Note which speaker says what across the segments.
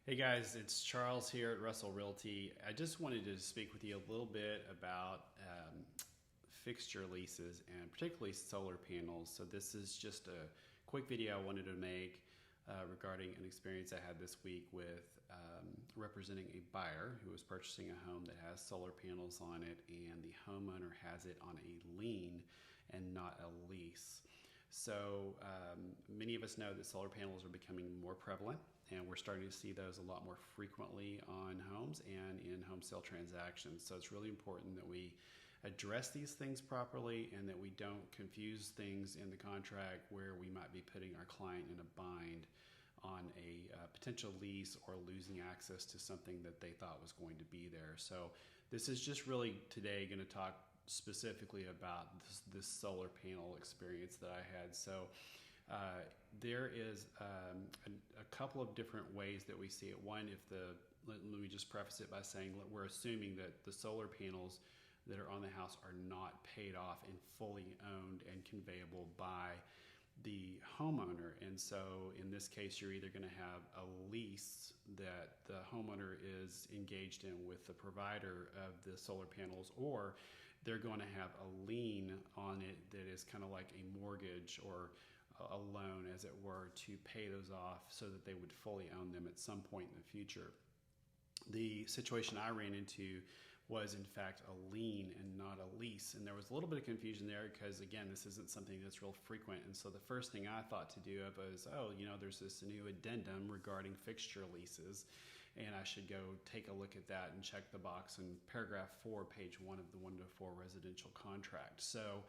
Speaker 1: Hey guys, it's Charles here at Russell Realty. I just wanted to speak with you a little bit about fixture leases and particularly solar panels. So this is just a quick video I wanted to make regarding an experience I had this week with representing a buyer who was purchasing a home that has solar panels on it, and the homeowner has it on a lien and not a lease. So many of us know that solar panels are becoming more prevalent, and we're starting to see those a lot more frequently on homes and in home sale transactions. So it's really important that we address these things properly and that we don't confuse things in the contract where we might be putting our client in a bind on a potential lease or losing access to something that they thought was going to be there. So this is just really today going to talk specifically about this solar panel experience that I had. So there is a couple of different ways that we see it. One, let me just preface it by saying we're assuming that the solar panels that are on the house are not paid off and fully owned and conveyable by the homeowner. And so in this case, you're either going to have a lease that the homeowner is engaged in with the provider of the solar panels, or they're going to have a lien on it that is kind of like a mortgage or a loan, as it were, to pay those off so that they would fully own them at some point in the future. The situation I ran into was in fact a lien and not a lease, and there was a little bit of confusion there because, again, this isn't something that's real frequent. And so the first thing I thought to do was, there's this new addendum regarding fixture leases, and I should go take a look at that and check the box in paragraph 4, page 1 of the 1 to 4 residential contract. So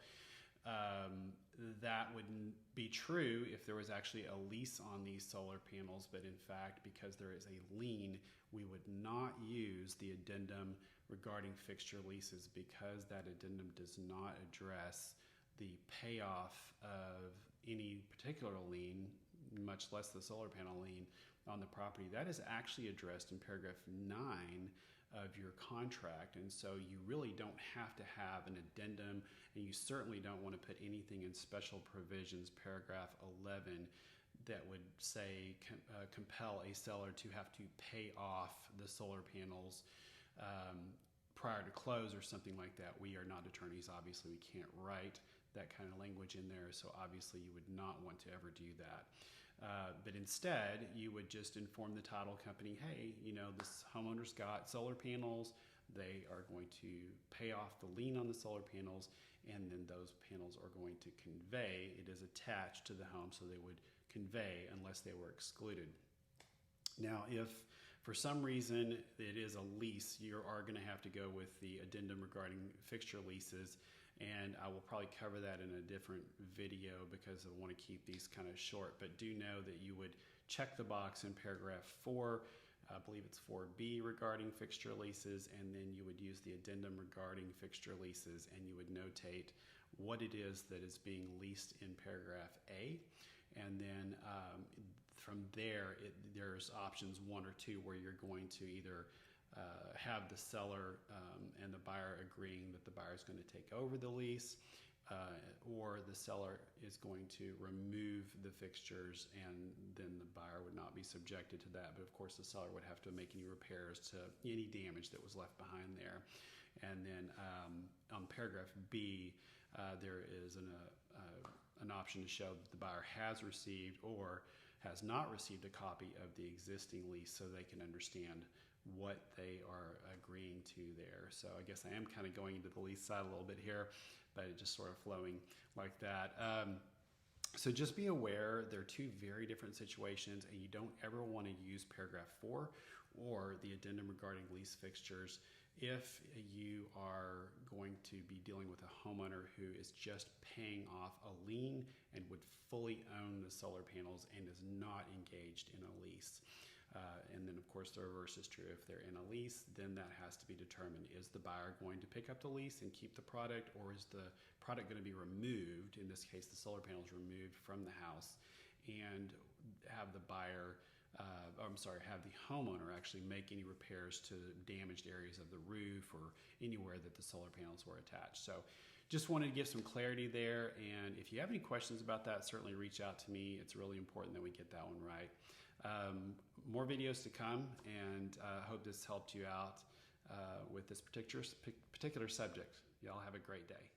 Speaker 1: that wouldn't be true if there was actually a lease on these solar panels, but in fact, because there is a lien, we would not use the addendum regarding fixture leases, because that addendum does not address the payoff of any particular lien, much less the solar panel lien on the property. That is actually addressed in paragraph 9 of your contract, and so you really don't have to have an addendum, and you certainly don't want to put anything in special provisions, paragraph 11, that would say compel a seller to have to pay off the solar panels prior to close or something like that. We are not attorneys. Obviously, we can't write that kind of language in there, so obviously you would not want to ever do that. But instead, you would just inform the title company, hey, this homeowner's got solar panels. They are going to pay off the lien on the solar panels, and then those panels are going to convey. It is attached to the home, so they would convey unless they were excluded. Now, if for some reason it is a lease, you are going to have to go with the addendum regarding fixture leases, and I will probably cover that in a different video because I want to keep these kind of short. But do know that you would check the box in paragraph 4, I believe it's 4B, regarding fixture leases, and then you would use the addendum regarding fixture leases, and you would notate what it is that is being leased in paragraph A. And then from there, there's options 1 or 2 where you're going to either have the seller and the buyer agreeing that the buyer is going to take over the lease, or the seller is going to remove the fixtures, and then the buyer would not be subjected to that. But of course, the seller would have to make any repairs to any damage that was left behind there. And then on paragraph B, there is an option to show that the buyer has received or has not received a copy of the existing lease, so they can understand what they are agreeing to there. So I guess I am kind of going into the lease side a little bit here, but it's just sort of flowing like that. So just be aware, they're 2 very different situations, and you don't ever want to use paragraph 4 or the addendum regarding lease fixtures if you are going to be dealing with a homeowner who is just paying off a lien and would fully own the solar panels and is not engaged in a lease. And then, of course, the reverse is true. If they're in a lease, then that has to be determined. Is the buyer going to pick up the lease and keep the product, or is the product going to be removed, in this case the solar panels removed from the house, and have the have the homeowner actually make any repairs to damaged areas of the roof or anywhere that the solar panels were attached. So just wanted to give some clarity there, and if you have any questions about that, certainly reach out to me. It's really important that we get that one right. more videos to come, and I hope this helped you out with this particular subject. Y'all have a great day.